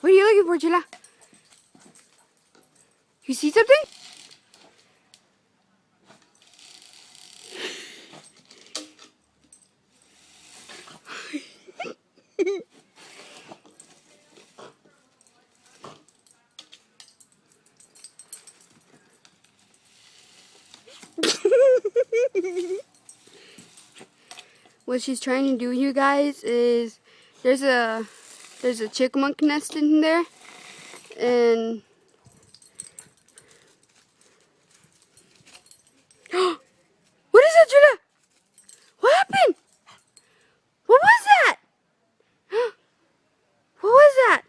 What are you looking for, Chila? You see something? What she's trying to do, you guys, is there's a chipmunk nest in there, and what is that, Chila? What happened? What was that? What was that?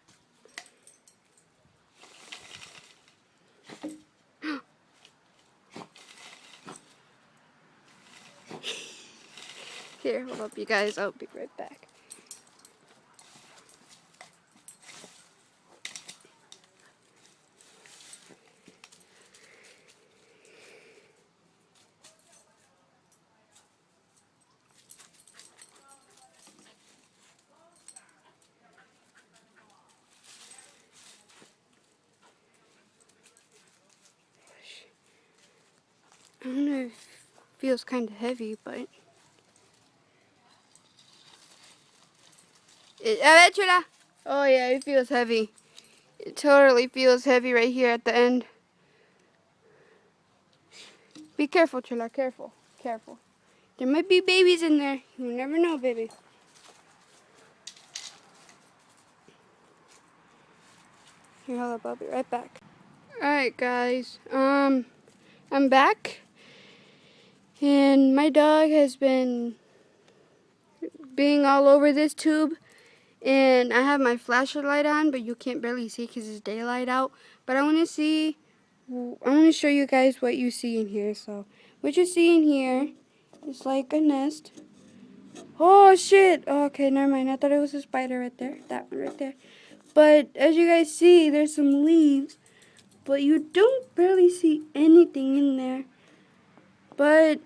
Here, hold up, you guys. I'll be right back. I don't know if it feels kind of heavy, but Chula. Oh yeah, it feels heavy. It totally feels heavy right here at the end. Be careful, Chula. Careful. Careful. There might be babies in there. You never know, baby. Here, hold up. I'll be right back. Alright, guys. I'm back. And my dog has been being all over this tube. And I have my flashlight on, but you can't barely see because it's daylight out. But I want to show you guys what you see in here. So, what you see in here is like a nest. Oh, shit. Oh, okay, never mind. I thought it was a spider right there. That one right there. But as you guys see, there's some leaves. But you don't barely see anything in there. But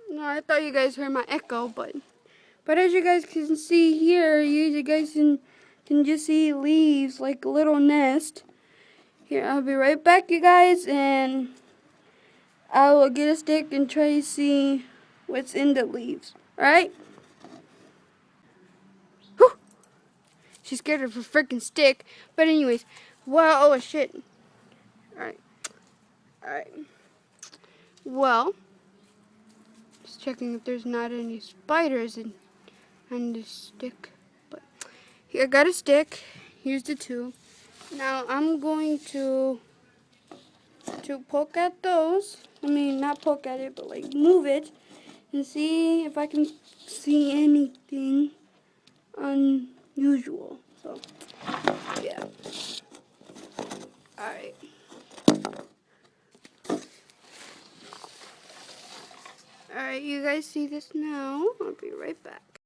no, I thought you guys heard my echo, but as you guys can see here, you guys can just see leaves, like a little nest. Here, I'll be right back, you guys, and I will get a stick and try to see what's in the leaves. Alright? Whew! She's scared of her freaking stick. But anyways, well, oh shit. Alright. Alright. Well, just checking if there's not any spiders on this stick. But here, I got a stick. Here's the two. Now I'm going to poke at those. I mean, not poke at it, but like move it and see if I can see anything unusual. So, yeah. Alright. Alright, you guys see this now. I'll be right back.